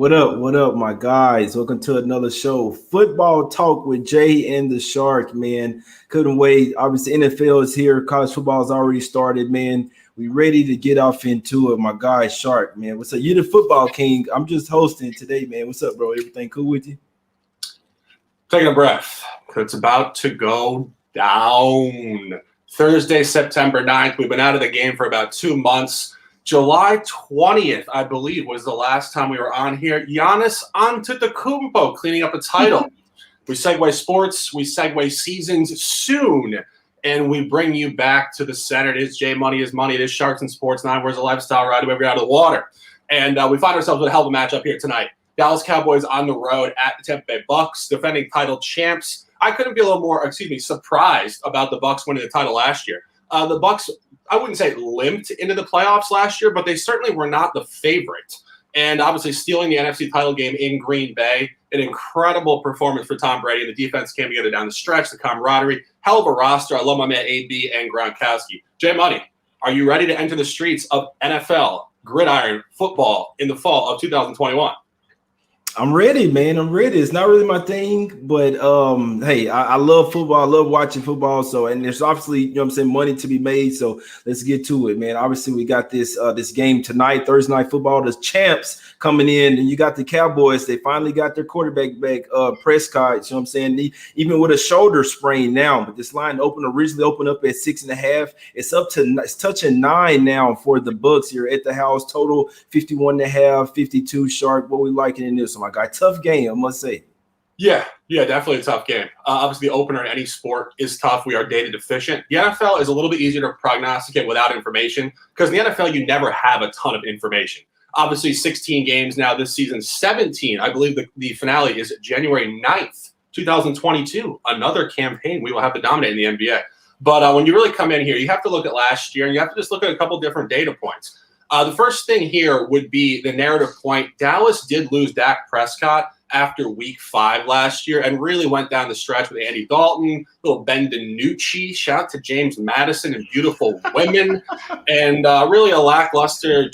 What up, my guys? Welcome to another show. Football Talk with Jay and the Shark, man. Couldn't wait. Obviously, NFL is here. College football has already started, man. We ready to get off into it. My guy, Shark, man. What's up? You the football king. I'm just hosting today, man. What's up, bro? Everything cool with you? Taking a breath. It's about to go down. Thursday, September 9th. We've been out of the game for about 2 months. July 20th, I believe, was the last time we were on here. Giannis Antetokounmpo cleaning up a title. We segue sports, we segue seasons soon, and we bring you back to the center. It is J Money is Money. It is Sharks and Sports 9. Where's the lifestyle ride? We ever get out of the water. And we find ourselves with a hell of a matchup here tonight. Dallas Cowboys on the road at the Tampa Bay Bucks, defending title champs. I couldn't be a little more, surprised about the Bucks winning the title last year. The Bucks, I wouldn't say limped into the playoffs last year, but they certainly were not the favorite. And obviously stealing the NFC title game in Green Bay, an incredible performance for Tom Brady. And the defense came together down the stretch, the camaraderie, hell of a roster. I love my man AB and Gronkowski. J Money, are you ready to enter the streets of NFL gridiron football in the fall of 2021? I'm ready, man. I'm ready. It's not really my thing, but hey, I love football. I love watching football. So, and there's obviously, money to be made. So let's get to it, man. Obviously, we got this game tonight, Thursday night football. The champs coming in, and you got the Cowboys. They finally got their quarterback back, Prescott. You know what I'm saying? Even with a shoulder sprain now, but this line originally opened up at 6.5. It's touching 9 now for the Bucks here at the house. Total 51.5, 52 sharp. What we liking in this? My guy, tough game, I must say. Yeah, definitely a tough game. Obviously, the opener in any sport is tough. We are data deficient. The NFL is a little bit easier to prognosticate without information because in the NFL, you never have a ton of information. Obviously, 16 games now this season, 17. I believe the finale is January 9th, 2022. Another campaign we will have to dominate in the NBA. But when you really come in here, you have to look at last year, and you have to just look at a couple different data points. The first thing here would be the narrative point. Dallas did lose Dak Prescott after week 5 last year and really went down the stretch with Andy Dalton, little Ben DiNucci, shout out to James Madison and beautiful women, and really a lackluster,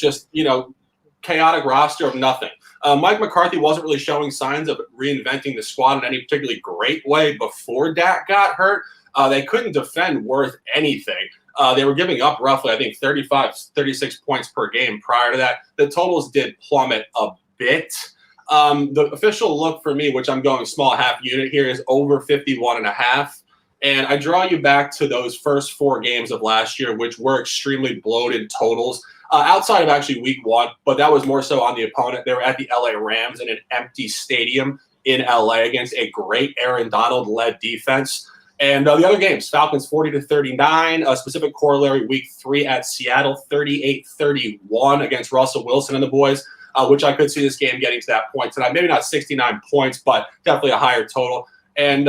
chaotic roster of nothing. Mike McCarthy wasn't really showing signs of reinventing the squad in any particularly great way before Dak got hurt. They couldn't defend worth anything. They were giving up roughly, I think, 36 points per game prior to that. The totals did plummet a bit. The official look for me, which I'm going small half unit here, is over 51.5. And I draw you back to those first 4 games of last year, which were extremely bloated totals. Outside of actually week 1, but that was more so on the opponent. They were at the LA Rams in an empty stadium in LA against a great Aaron Donald-led defense. And the other games, Falcons 40-39, a specific corollary week 3 at Seattle, 38-31 against Russell Wilson and the boys, which I could see this game getting to that point tonight. Maybe not 69 points, but definitely a higher total. And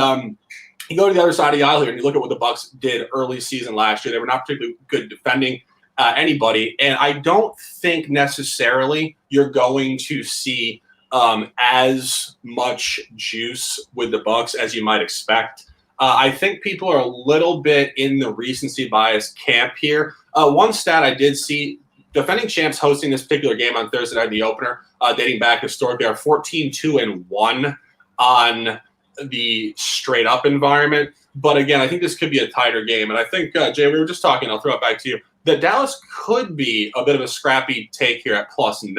you go to the other side of the aisle here and you look at what the Bucs did early season last year. They were not particularly good defending anybody. And I don't think necessarily you're going to see as much juice with the Bucs as you might expect. I think people are a little bit in the recency bias camp here. One stat I did see, defending champs hosting this particular game on Thursday night, the opener, dating back historically, are 14-2-1 on the straight-up environment. But again, I think this could be a tighter game. And I think, Jay, we were just talking, I'll throw it back to you, that Dallas could be a bit of a scrappy take here at +9.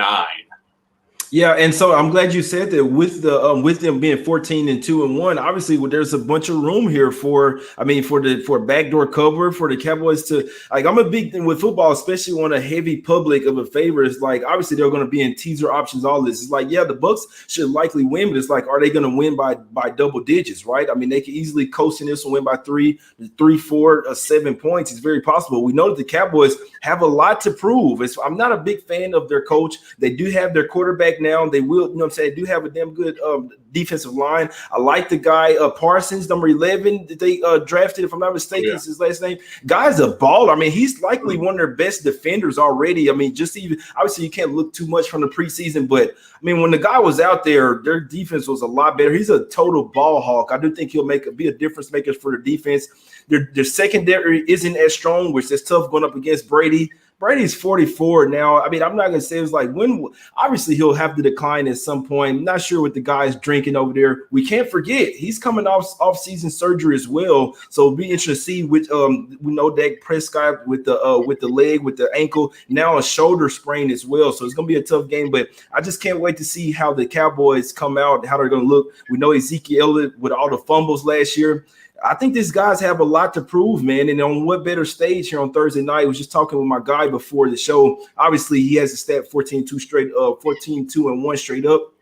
Yeah, and so I'm glad you said that with them being 14-2-1. Obviously, there's a bunch of room here for a backdoor cover for the Cowboys to I'm a big thing with football, especially on a heavy public of a favor. It's obviously they're going to be in teaser options. All this is the Bucs should likely win, but it's are they going to win by double digits, right? I mean, they could easily coast in this and win by 3, 4, 7 points. It's very possible. We know that the Cowboys have a lot to prove. I'm not a big fan of their coach. They do have their quarterback now. They will, do have a damn good defensive line. I like the guy Parsons, number 11, that they drafted, if I'm not mistaken, is his last name. Guy's a baller. I mean, he's likely one of their best defenders already. I mean, obviously you can't look too much from the preseason, but I mean, when the guy was out there, their defense was a lot better. He's a total ball hawk. I do think he'll be a difference maker for the defense. Their secondary isn't as strong, which is tough going up against Brady. Brady's 44 now. I mean, I'm not going to say it's like when – obviously, he'll have to decline at some point. I'm not sure what the guy's drinking over there. We can't forget, he's coming off-season surgery as well. So it'll be interesting to see which we know Dak Prescott with the leg, with the ankle, now a shoulder sprain as well. So it's going to be a tough game. But I just can't wait to see how the Cowboys come out, how they're going to look. We know Ezekiel Elliott with all the fumbles last year. I think these guys have a lot to prove, man. And on what better stage here on Thursday night? I was just talking with my guy before the show. Obviously, he has a stat 14-2-1 straight up.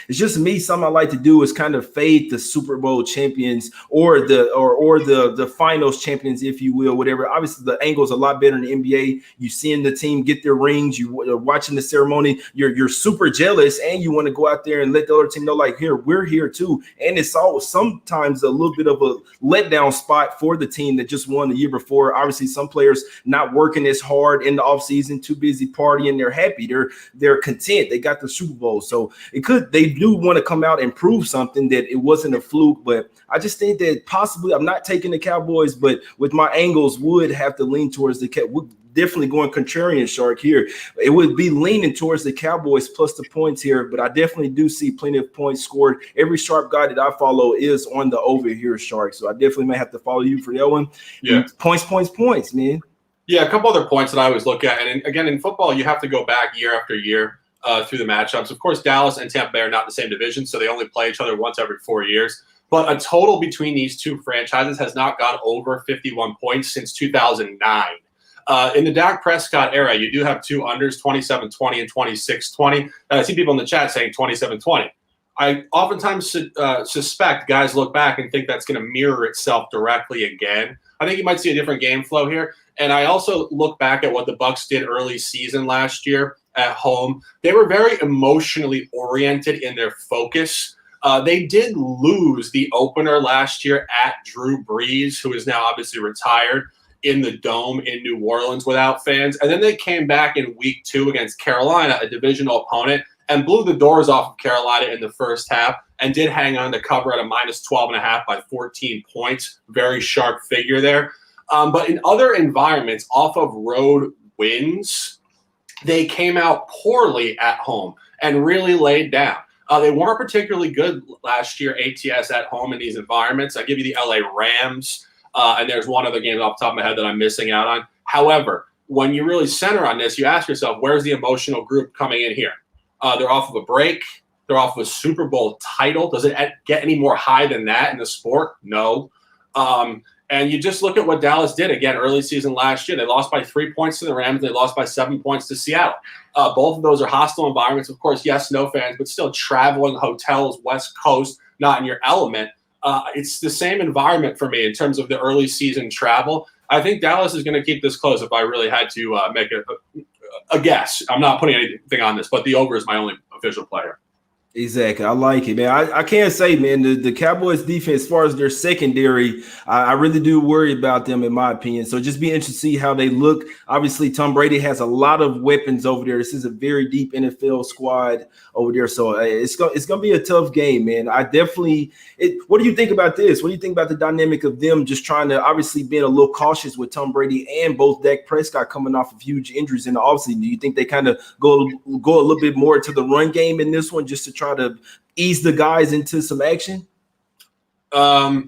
It's just me. Something I like to do is kind of fade the Super Bowl champions or the finals champions, if you will, whatever. Obviously, the angle's a lot better in the NBA. You seeing the team get their rings, you're watching the ceremony. You're super jealous, and you want to go out there and let the other team know, like, here, we're here too. And it's all sometimes a little bit of a letdown spot for the team that just won the year before. Obviously, some players not working as hard in the offseason, too busy partying. They're happy. They're content. They got the Super Bowl. So they do want to come out and prove something, that it wasn't a fluke. But I just think that possibly, I'm not taking the Cowboys, but with my angles would have to lean towards the Cowboys. Definitely going contrarian, Shark, here. It would be leaning towards the Cowboys plus the points here, but I definitely do see plenty of points scored. Every sharp guy that I follow is on the over here, Shark. So I definitely may have to follow you for that one. Yeah. And points, man. Yeah, a couple other points that I always look at. And again, in football, you have to go back year after year through the matchups. Of course, Dallas and Tampa Bay are not in the same division, so they only play each other once every 4 years. But a total between these two franchises has not gone over 51 points since 2009. In the Dak Prescott era, you do have two unders, 27-20 and 26-20. And I see people in the chat saying 27-20. I oftentimes suspect guys look back and think that's going to mirror itself directly again. I think you might see a different game flow here. And I also look back at what the Bucs did early season last year at home. They were very emotionally oriented in their focus. They did lose the opener last year at Drew Brees, who is now obviously retired, in the Dome in New Orleans without fans. And then they came back in week 2 against Carolina, a divisional opponent, and blew the doors off of Carolina in the first half and did hang on to cover at a minus 12.5 by 14 points. Very sharp figure there. But in other environments, off of road wins, they came out poorly at home and really laid down. They weren't particularly good last year, ATS at home in these environments. I give you the LA Rams, and there's one other game off the top of my head that I'm missing out on. However, when you really center on this, you ask yourself, where's the emotional group coming in here? They're off of a break. They're off of a Super Bowl title. Does it get any more high than that in the sport? No. And you just look at what Dallas did again early season last year. They lost by 3 points to the Rams. They lost by 7 points to Seattle. Both of those are hostile environments. Of course, yes, no fans, but still traveling hotels, West Coast, not in your element. It's the same environment for me in terms of the early season travel. I think Dallas is going to keep this close if I really had to make a guess. I'm not putting anything on this, but the over is my only official player. Exactly. I like it, man. I can't say, man, the Cowboys defense, as far as their secondary, I really do worry about them, in my opinion. So just be interested to see how they look. Obviously, Tom Brady has a lot of weapons over there. This is a very deep NFL squad over there. So it's going to be a tough game, man. What do you think about this? What do you think about the dynamic of them just trying to, obviously being a little cautious with Tom Brady and both Dak Prescott coming off of huge injuries in the offseason? Do you think they kind of go a little bit more to the run game in this one just to try to ease the guys into some action? I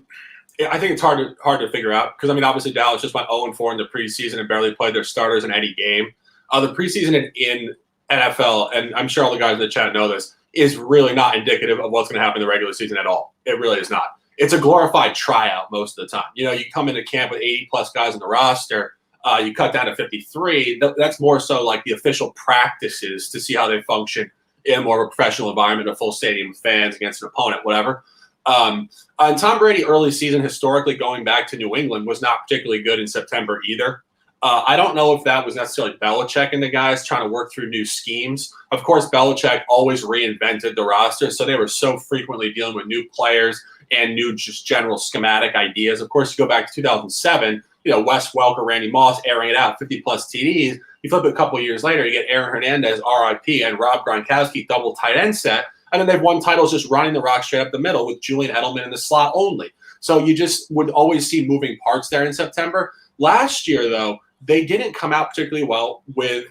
think it's hard to figure out because, I mean, obviously Dallas just went 0-4 in the preseason and barely played their starters in any game. The preseason in NFL, and I'm sure all the guys in the chat know this, is really not indicative of what's going to happen in the regular season at all. It really is not. It's a glorified tryout most of the time. You know, you come into camp with 80-plus guys on the roster. You cut down to 53. That's more so like the official practices to see how they function in more of a professional environment, a full stadium of fans against an opponent, whatever. And Tom Brady early season, historically going back to New England, was not particularly good in September either. I don't know if that was necessarily Belichick and the guys trying to work through new schemes. Of course, Belichick always reinvented the roster, so they were so frequently dealing with new players and new just general schematic ideas. Of course, you go back to 2007, Wes Welker, Randy Moss airing it out, 50-plus TDs. You flip it a couple of years later, you get Aaron Hernandez, RIP, and Rob Gronkowski double tight end set. And then they've won titles just running the rock straight up the middle with Julian Edelman in the slot only. So you just would always see moving parts there in September. Last year, though, they didn't come out particularly well with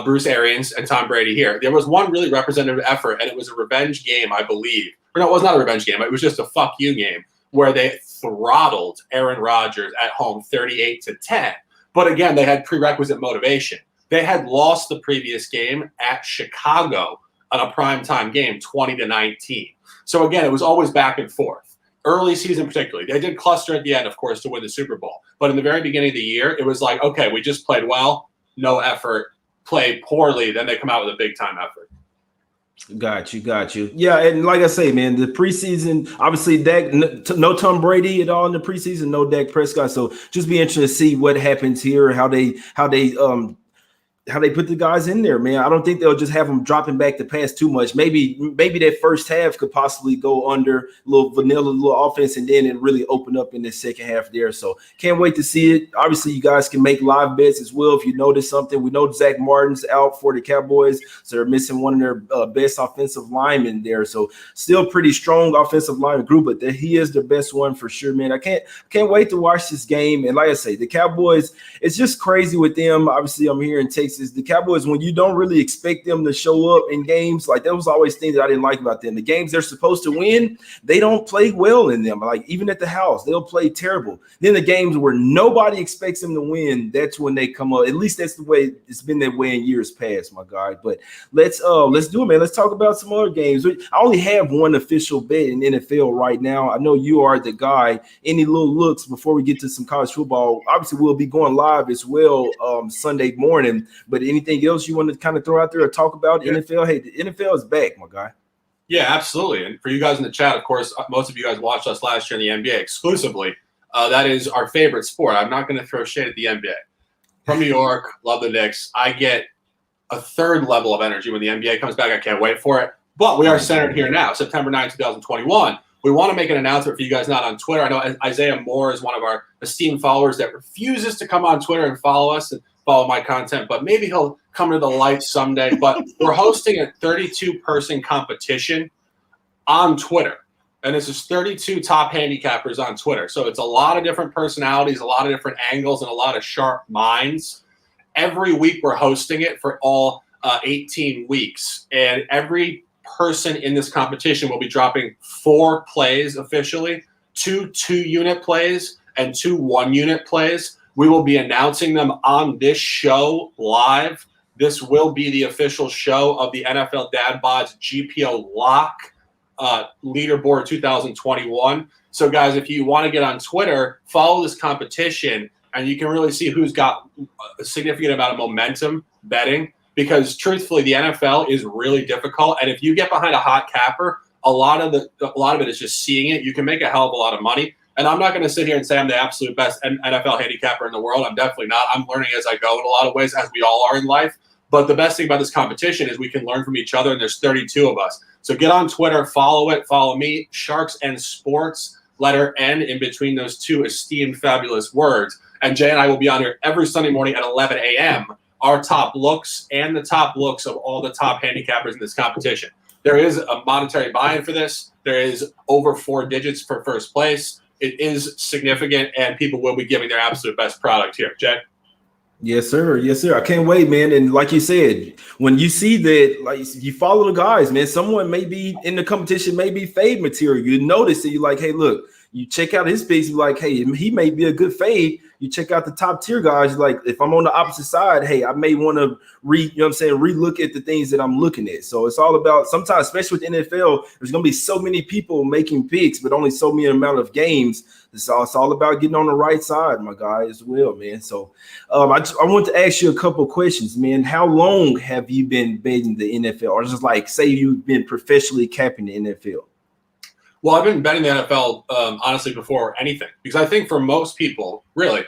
Bruce Arians and Tom Brady here. There was one really representative effort, and it was a revenge game, I believe. Or no, it was not a revenge game. It was just a fuck you game where they throttled Aaron Rodgers at home 38-10. But again, they had prerequisite motivation. They had lost the previous game at Chicago on a primetime game, 20-19. So again, it was always back and forth. Early season particularly. They did cluster at the end, of course, to win the Super Bowl. But in the very beginning of the year, it was like, okay, we just played well, no effort, played poorly, then they come out with a big-time effort. Got you. Yeah, and like I say, man, the preseason, obviously, Dak, no Tom Brady at all in the preseason, no Dak Prescott. So just be interested to see what happens here, how they put the guys in there, man. I don't think they'll just have them dropping back to pass too much. Maybe that first half could possibly go under a little vanilla, little offense, and then it really open up in the second half there. So can't wait to see it. Obviously, you guys can make live bets as well if you notice something. We know Zach Martin's out for the Cowboys, so they're missing one of their best offensive linemen there. So still pretty strong offensive lineman group, but he is the best one for sure, man. I can't wait to watch this game. And like I say, the Cowboys, it's just crazy with them. Obviously, I'm here in Texas. The Cowboys, when you don't really expect them to show up in games, like that was always things that I didn't like about them. The games they're supposed to win, they don't play well in them. Like even at the house, they'll play terrible. Then the games where nobody expects them to win, that's when they come up. At least that's the way it's been that way in years past, my guy. But let's do it, man. Let's talk about some other games. I only have one official bet in NFL right now. I know you are the guy. Any little looks before we get to some college football? Obviously, we'll be going live as well Sunday morning. But anything else you want to kind of throw out there or talk about? Yeah. NFL? Hey, the NFL is back, my guy. Yeah, absolutely. And for you guys in the chat, of course, most of you guys watched us last year in the NBA exclusively. That is our favorite sport. I'm not going to throw shade at the NBA. From New York, love the Knicks. I get a third level of energy when the NBA comes back. I can't wait for it. But we are centered here now, September 9, 2021. We want to make an announcement for you guys not on Twitter. I know Isaiah Moore is one of our esteemed followers that refuses to come on Twitter and follow us and follow my content, but maybe he'll come to the light someday. But we're hosting a 32-person competition on Twitter. And this is 32 top handicappers on Twitter. So it's a lot of different personalities, a lot of different angles, and a lot of sharp minds. Every week we're hosting it for all 18 weeks. And every person in this competition will be dropping 4 plays officially, 2 2-unit plays, and 2 1-unit plays. We will be announcing them on this show live. This will be the official show of the NFL Dad Bod's GPO Lock Leaderboard 2021. So, guys, if you want to get on Twitter, follow this competition, and you can really see who's got a significant amount of momentum betting. Because, truthfully, the NFL is really difficult, and if you get behind a hot capper, a lot of it is just seeing it. You can make a hell of a lot of money. And I'm not going to sit here and say I'm the absolute best NFL handicapper in the world. I'm definitely not. I'm learning as I go in a lot of ways, as we all are in life. But the best thing about this competition is we can learn from each other, and there's 32 of us. So get on Twitter, follow it, follow me, Sharks and Sports, letter N in between those 2 esteemed, fabulous words. And Jay and I will be on here every Sunday morning at 11 a.m., our top looks and the top looks of all the top handicappers in this competition. There is a monetary buy-in for this. There is over 4 digits for first place. It is significant, and people will be giving their absolute best product here. Jay? Yes, sir. Yes, sir. I can't wait, man. And like you said, when you see that, like you follow the guys, man, someone may be in the competition, may be fade material. You notice that you're like, hey, look, you check out his picks, you're like, hey, he may be a good fade. You check out the top tier guys, like if I'm on the opposite side, hey, I may want to relook at the things that I'm looking at. So it's all about sometimes, especially with NFL, there's going to be so many people making picks, but only so many amount of games. It's all about getting on the right side, my guy, as well, man. So I want to ask you a couple of questions, man. How long have you been betting the NFL, or just like say you've been professionally capping the NFL? Well, I've been betting the NFL, honestly, before anything, because I think for most people, really,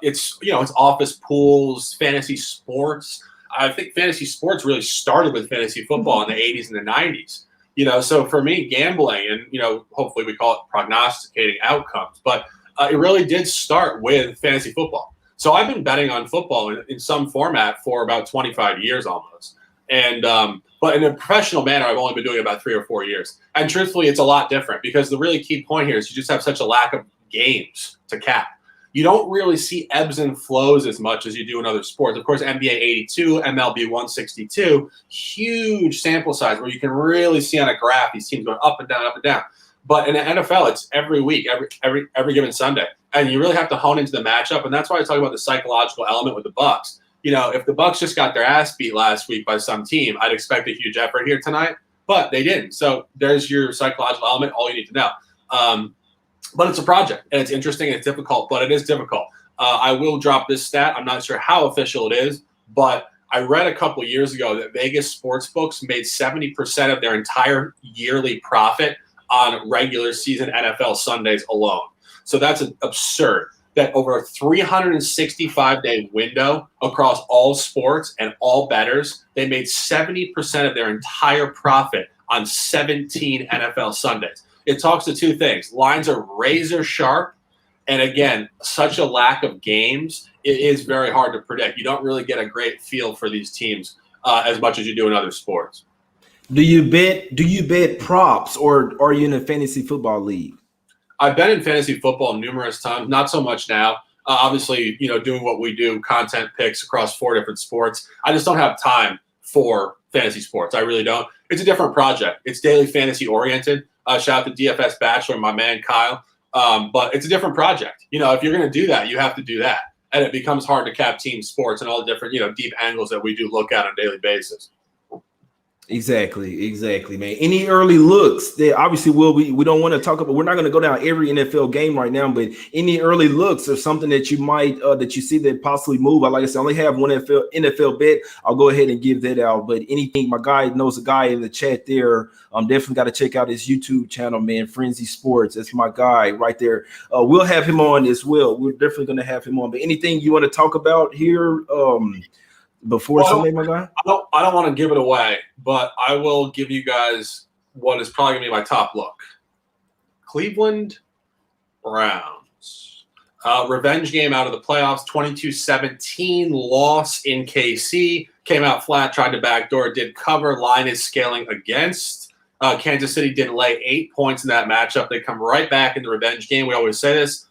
it's office pools, fantasy sports. I think fantasy sports really started with fantasy football in the 80s and the 90s. So for me, gambling and, hopefully we call it prognosticating outcomes, but it really did start with fantasy football. So I've been betting on football in some format for about 25 years almost. And but in a professional manner, I've only been doing it about 3 or 4 years. And truthfully, it's a lot different because the really key point here is you just have such a lack of games to cap. you don't really see ebbs and flows as much as you do in other sports. Of course, NBA 82, MLB 162, huge sample size where you can really see on a graph these teams going up and down, up and down. But in the NFL, it's every week, every given Sunday, and you really have to hone into the matchup. And that's why I talk about the psychological element with the Bucs. If the Bucs just got their ass beat last week by some team, I'd expect a huge effort here tonight, but they didn't. So there's your psychological element, all you need to know. But it's a project, and it's interesting, and it's difficult, but it is difficult. I will drop this stat. I'm not sure how official it is, but I read a couple years ago that Vegas sportsbooks made 70% of their entire yearly profit on regular season NFL Sundays alone. So that's absurd. That over a 365-day window across all sports and all bettors, they made 70% of their entire profit on 17 NFL Sundays. It talks to two things. Lines are razor sharp, and again, such a lack of games, it is very hard to predict. You don't really get a great feel for these teams as much as you do in other sports. Do you bet props, or are you in a fantasy football league? I've been in fantasy football numerous times, not so much now. Obviously, doing what we do, content picks across 4 different sports. I just don't have time for fantasy sports. I really don't. It's a different project. It's daily fantasy oriented. Shout out to DFS Bachelor, my man Kyle. But it's a different project. If you're going to do that, you have to do that. And it becomes hard to cap team sports and all the different, deep angles that we do look at on a daily basis. Exactly, man. Any early looks that obviously we don't want to talk about. We're not going to go down every NFL game right now, but any early looks or something that you might that you see that possibly move. Like I said, I only have one NFL bet. I'll go ahead and give that out. But anything, my guy knows a guy in the chat there. Definitely got to check out his YouTube channel, man. Frenzy Sports. That's my guy right there. We'll have him on as well. We're definitely going to have him on. But anything you want to talk about here? Before Sunday, my guy? I don't want to give it away, but I will give you guys what is probably going to be my top look. Cleveland Browns. Revenge game out of the playoffs, 22-17 loss in KC. Came out flat, tried to backdoor, did cover. Line is scaling against. Kansas City did lay 8 points in that matchup. They come right back in the revenge game. We always say this.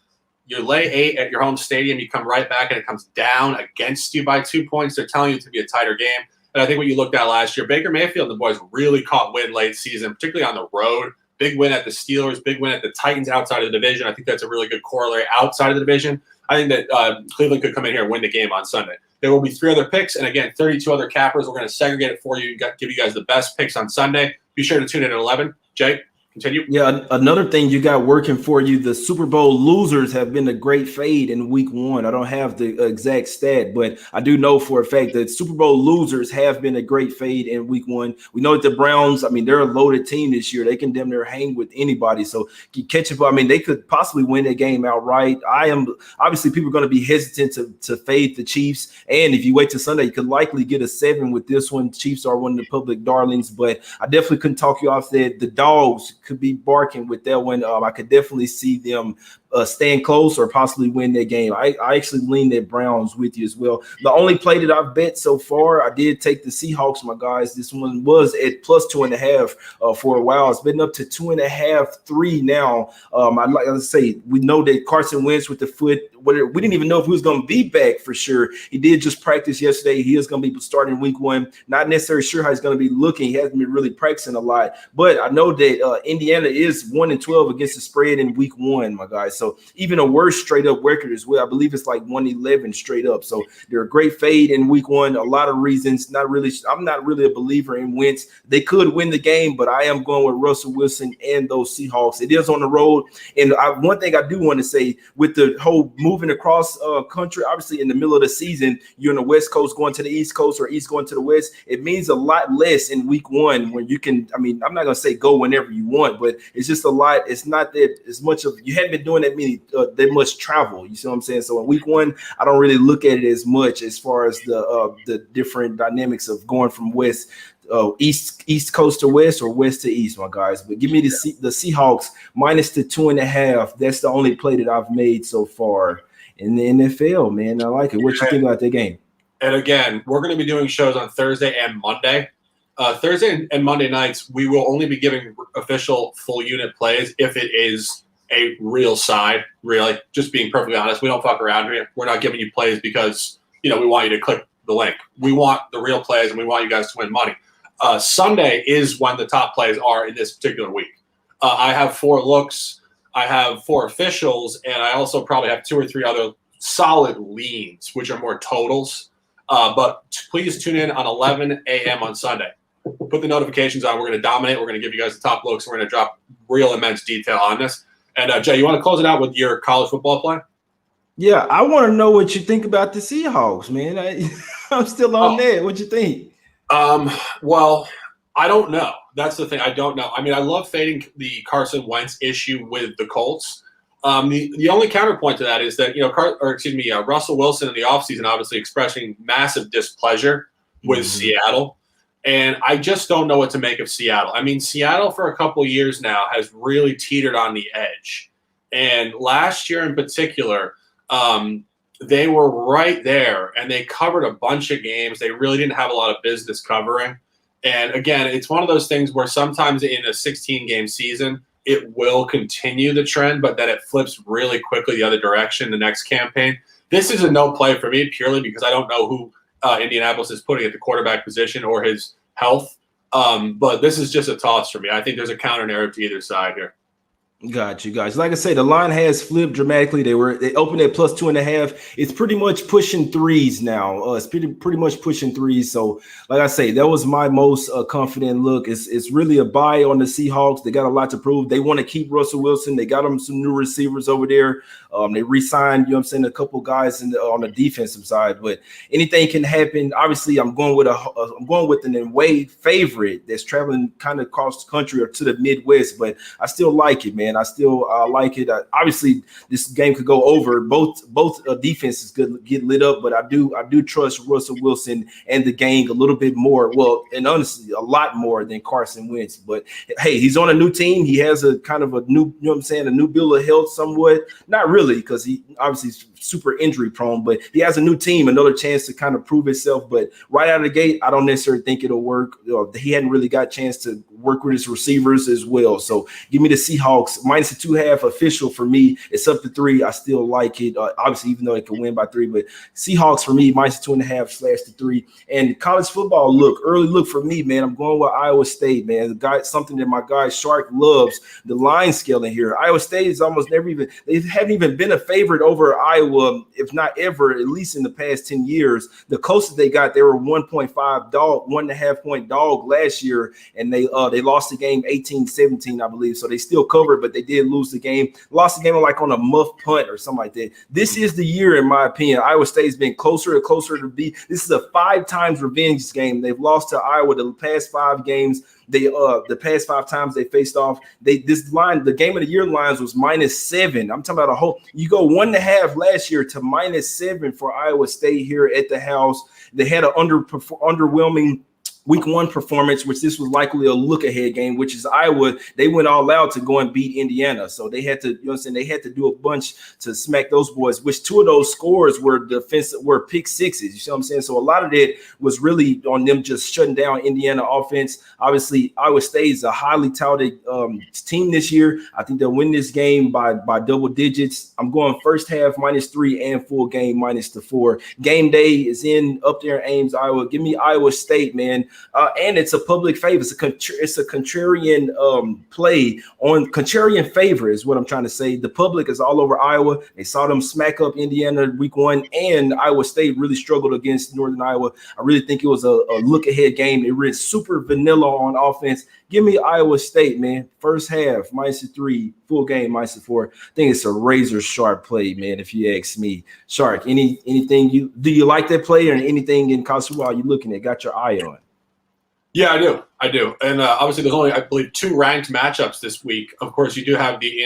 You lay 8 at your home stadium, you come right back, and it comes down against you by 2 points. They're telling you to be a tighter game. And I think what you looked at last year, Baker Mayfield and the boys really caught wind late season, particularly on the road. Big win at the Steelers, big win at the Titans outside of the division. I think that's a really good corollary outside of the division. I think that Cleveland could come in here and win the game on Sunday. There will be 3 other picks, and again, 32 other cappers. We're going to segregate it for you and give you guys the best picks on Sunday. Be sure to tune in at 11. Jake? Continue. Yeah, another thing you got working for you, the Super Bowl losers have been a great fade in week 1. I don't have the exact stat, but I do know for a fact that Super Bowl losers have been a great fade in week 1. We know that the Browns, they're a loaded team this year. They can damn near hang with anybody. So you catch up. They could possibly win a game outright. Obviously people are going to be hesitant to fade the Chiefs. And if you wait till Sunday, you could likely get a 7 with this one. Chiefs are one of the public darlings, but I definitely couldn't talk you off that. The dogs could be barking with that one. I could definitely see them staying close or possibly win that game. I actually lean that Browns with you as well. The only play that I've bet so far, I did take the Seahawks, my guys. This one was at plus 2.5 for a while. It's been up to 2.5, 3 now. I'd like to say we know that Carson Wentz with the foot. We didn't even know if he was going to be back for sure. He did just practice yesterday. He is going to be starting week 1. Not necessarily sure how he's going to be looking. He hasn't been really practicing a lot. But I know that Indiana is 1-12 against the spread in week 1, my guys. So even a worse straight up record as well. I believe it's like 1-11 straight up. So they're a great fade in week 1. A lot of reasons. I'm not really a believer in Wentz. They could win the game, but I am going with Russell Wilson and those Seahawks. It is on the road. And one thing I do want to say with the whole moving across country, obviously in the middle of the season, you're on the West Coast going to the East Coast or East going to the West. It means a lot less in week 1 when you can, I'm not going to say go whenever you want, but it's just a lot. It's not that as much of, you haven't been doing that much travel. You see what I'm saying? So in week 1, I don't really look at it as much as far as the different dynamics of going from East Coast to West or West to East, my guys. But give me the Seahawks minus the 2.5. That's the only play that I've made so far in the NFL, man. I like it. What you think about that game? And again, we're going to be doing shows on Thursday and Monday. Thursday and Monday nights, we will only be giving official full unit plays if it is a real side, really. Just being perfectly honest, we don't fuck around here. We're not giving you plays because, we want you to click the link. We want the real plays, and we want you guys to win money. Sunday is when the top plays are in this particular week. I have 4 looks. I have 4 officials, and I also probably have 2 or 3 other solid leans, which are more totals. But please tune in on 11 a.m. on Sunday. Put the notifications on. We're going to dominate. We're going to give you guys the top looks. We're going to drop real immense detail on this. And, Jay, you want to close it out with your college football play? Yeah, I want to know what you think about the Seahawks, man. I'm still on that. What you think? Well, I don't know. That's the thing. I don't know. I mean, I love fading the Carson Wentz issue with the Colts. The only counterpoint to that is that, Russell Wilson in the offseason obviously expressing massive displeasure with Seattle. And I just don't know what to make of Seattle. I mean, Seattle for a couple years now has really teetered on the edge. And last year in particular, they were right there, and they covered a bunch of games. They really didn't have a lot of business covering. And, again, it's one of those things where sometimes in a 16-game season, it will continue the trend, but then it flips really quickly the other direction the next campaign. This is a no play for me purely because I don't know who Indianapolis is putting at the quarterback position or his health. But this is just a toss for me. I think there's a counter narrative to either side here. Got you guys. Like I say, the line has flipped dramatically. They opened at +2.5. It's pretty much pushing threes now. It's pretty much pushing threes. So, like I say, that was my most confident look. It's really a buy on the Seahawks. They got a lot to prove. They want to keep Russell Wilson. They got them some new receivers over there. They re-signed, a couple guys on the defensive side. But anything can happen. Obviously, I'm going with an away favorite that's traveling kind of across the country or to the Midwest. But I still like it, man. I still like it. Obviously, this game could go over. Both defenses could get lit up, but I do trust Russell Wilson and the gang a little bit more. Well, and honestly, a lot more than Carson Wentz. But hey, he's on a new team. He has a kind of a new, a new bill of health somewhat. Not really, because he obviously is super injury prone, but he has a new team, another chance to kind of prove himself. But right out of the gate, I don't necessarily think it'll work. He hadn't really got a chance to work with his receivers as well. So give me the Seahawks -2.5 official for me. It's up to 3. I still like it. Obviously, even though it can win by 3, but Seahawks for me -2.5/3. And college football early look for me, man. I'm going with Iowa State, man. Something that my guy Shark loves, the line scaling here. Iowa State is almost they haven't even been a favorite over Iowa, if not ever, at least in the past 10 years. The closest they got, they were 1.5 point dog last year, and they lost the game 18-17, I believe. So they still covered, but they did lose the game. Lost the game on a muff punt or something like that. This is the year, in my opinion. Iowa State's been closer and closer to be. This is a 5 times revenge game. They've lost to Iowa the past 5 games. The past 5 times they faced off, the game of the year lines was -7. I'm talking about you go 1.5 last year to -7 for Iowa State here at the house. They had an underwhelming Week 1 performance, which this was likely a look-ahead game, which is Iowa. They went all out to go and beat Indiana, so they had to, they had to do a bunch to smack those boys. Which 2 of those scores were pick sixes. You see what I'm saying? So a lot of that was really on them just shutting down Indiana offense. Obviously, Iowa State is a highly touted team this year. I think they'll win this game by double digits. I'm going first half -3 and full game -4. Game day is up there in Ames, Iowa. Give me Iowa State, man. And it's a public favor. It's a contrarian contrarian favor is what I'm trying to say. The public is all over Iowa. They saw them smack up Indiana Week 1, and Iowa State really struggled against Northern Iowa. I really think it was a look-ahead game. They ran super vanilla on offense. Give me Iowa State, man. First half, -3, full game, -4. I think it's a razor-sharp play, man, if you ask me. Shark, anything do you like that play or anything in college football you looking at, got your eye on? Yeah, I do. And obviously there's only, I believe, 2 ranked matchups this week. Of course, you do have the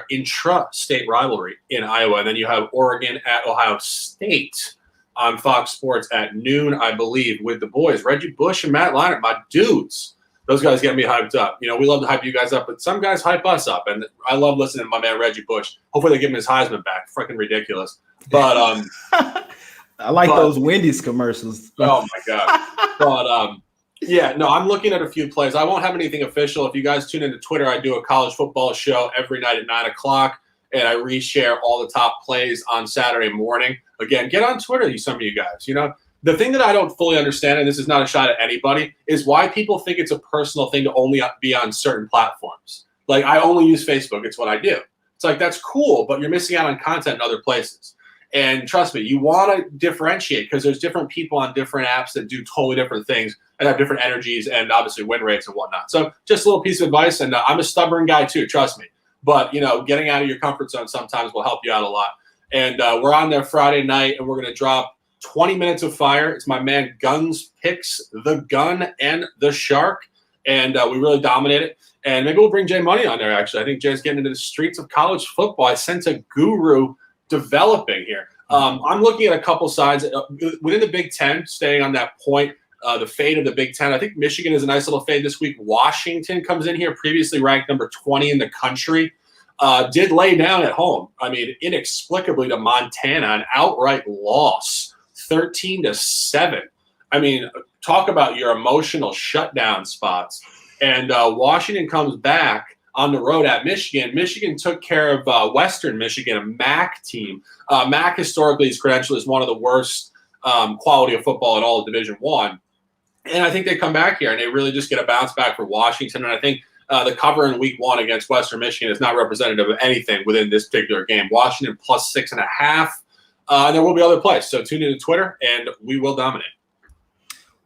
intra-state rivalry in Iowa, and then you have Oregon at Ohio State on Fox Sports at noon, I believe, with the boys. Reggie Bush and Matt Leinart, my dudes. Those guys get me hyped up. We love to hype you guys up, but some guys hype us up, and I love listening to my man Reggie Bush. Hopefully they give him his Heisman back. Freaking ridiculous. But I like those Wendy's commercials. Oh, my God. But Yeah, no, I'm looking at a few plays. I won't have anything official. If you guys tune into Twitter, I do a college football show every night at 9 o'clock, and I reshare all the top plays on Saturday morning. Again, get on Twitter, some of you guys. The thing that I don't fully understand, and this is not a shot at anybody, is why people think it's a personal thing to only be on certain platforms. Like, I only use Facebook. It's what I do. It's like, that's cool, but you're missing out on content in other places. And trust me, you want to differentiate because there's different people on different apps that do totally different things and have different energies and obviously win rates and whatnot. So just a little piece of advice, and I'm a stubborn guy too, trust me. But, getting out of your comfort zone sometimes will help you out a lot. And we're on there Friday night, and we're going to drop 20 minutes of fire. It's my man Guns picks the gun and the shark, and we really dominate it. And maybe we'll bring Jay Money on there, actually. I think Jay's getting into the streets of college football. I sense a guru developing here. I'm looking at a couple sides within the Big Ten, staying on that point, the fade of the Big Ten. I think Michigan is a nice little fade this week. Washington comes in here, previously ranked number 20 in the country, did lay down at home. I mean, inexplicably to Montana, an outright loss, 13-7. I mean, talk about your emotional shutdown spots. And Washington comes back on the road at Michigan. Michigan took care of Western Michigan, a MAC team. MAC historically is credentialed as one of the worst quality of football in all of Division I. And I think they come back here and they really just get a bounce back for Washington. And I think the cover in week 1 against Western Michigan is not representative of anything within this particular game. Washington plus 6.5. And there will be other plays. So tune into Twitter and we will dominate.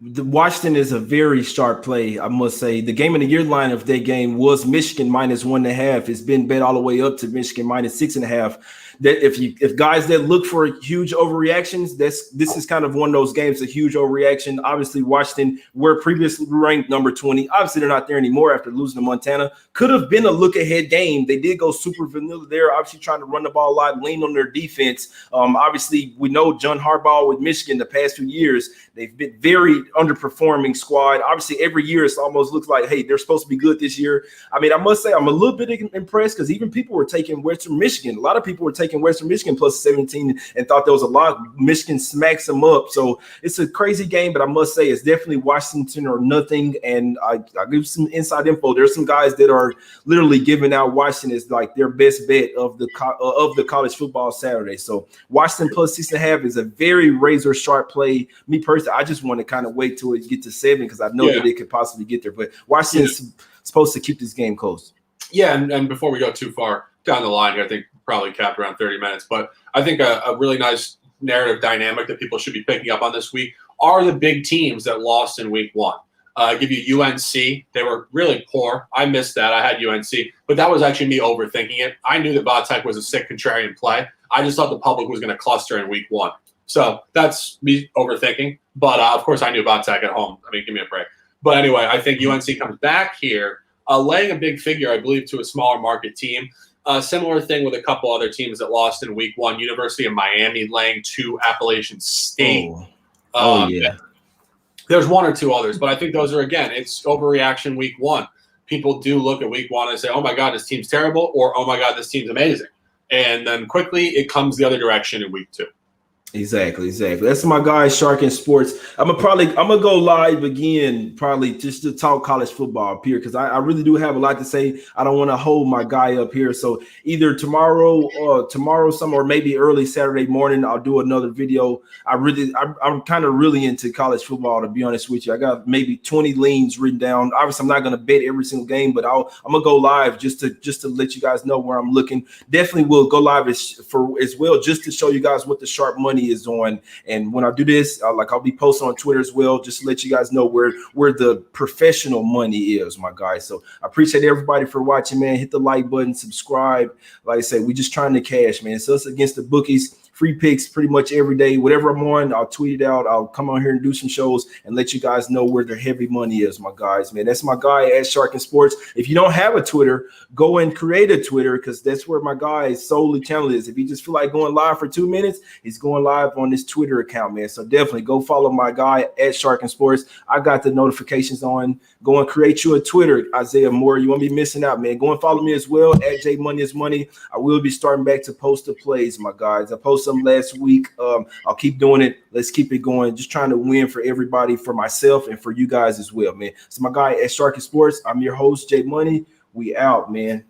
The Washington is a very sharp play, I must say. The game of the year line of that game was Michigan minus 1.5. It's been bet all the way up to Michigan minus 6.5. That if guys that look for huge overreactions, this is kind of one of those games, a huge overreaction. Obviously, Washington were previously ranked number 20. Obviously, they're not there anymore after losing to Montana. Could have been a look-ahead game. They did go super vanilla there, obviously trying to run the ball a lot, lean on their defense. Obviously, we know John Harbaugh with Michigan the past few years, they've been very underperforming squad. Obviously, every year it almost looks like, hey, they're supposed to be good this year. I mean, I must say I'm a little bit impressed because even people were taking Western Michigan. A lot of people were taking Western Michigan plus 17 and thought there was a lot. Michigan smacks them up. So it's a crazy game, but I must say it's definitely Washington or nothing. And I'll give some inside info. There's some guys that are literally giving out Washington as like their best bet of the college football Saturday. So Washington plus 6.5 is a very razor sharp play. Me personally, I just want to kind of wait till it get to 7 because I know that it could possibly get there. But Washington's supposed to keep this game close. Yeah, and before we go too far down the line here, I think probably capped around 30 minutes. But I think a really nice narrative dynamic that people should be picking up on this week are the big teams that lost in week 1. I give you UNC. They were really poor. I missed that. I had UNC. But that was actually me overthinking it. I knew that Vatek was a sick contrarian play. I just thought the public was going to cluster in week 1. So that's me overthinking. But, of course, I knew Vatek at home. I mean, give me a break. But anyway, I think UNC comes back here, laying a big figure, I believe, to a smaller market team. Similar thing with a couple other teams that lost in week 1. University of Miami laying to Appalachian State. Yeah. There's one or two others, but I think those are, again, it's overreaction week 1. People do look at week 1 and say, oh, my God, this team's terrible, or, oh, my God, this team's amazing. And then quickly it comes the other direction in week 2. Exactly. That's my guy, Shark in Sports. I'm gonna go live again, probably just to talk college football up here because I really do have a lot to say. I don't want to hold my guy up here. So either tomorrow some or maybe early Saturday morning, I'll do another video. I'm kind of really into college football, to be honest with you. I got maybe 20 leans written down. Obviously, I'm not gonna bet every single game, but I'm gonna go live just to let you guys know where I'm looking. Definitely will go live as well, just to show you guys what the sharp money is on. And when I do this, I'll be posting on Twitter as well, just to let you guys know where the professional money is, my guys. So I appreciate everybody for watching, man. Hit the like button, subscribe. Like I said, we just trying to cash, man. So it's against the bookies. Free picks pretty much every day. Whatever I'm on, I'll tweet it out. I'll come on here and do some shows and let you guys know where their heavy money is, my guys, man. That's my guy at Shark in Sports. If you don't have a Twitter, go and create a Twitter because that's where my guy's solely channel is. If you just feel like going live for 2 minutes, he's going live on this Twitter account, man. So definitely go follow my guy at Shark in Sports. I got the notifications on. Go and create you a Twitter, Isaiah Moore. You won't be missing out, man. Go and follow me as well at J Money is Money. I will be starting back to post the plays, my guys. I post awesome last week. I'll keep doing it. Let's keep it going. Just trying to win for everybody, for myself, and for you guys as well, man. So my guy at Sharky Sports, I'm your host, Jay Money. We out, man.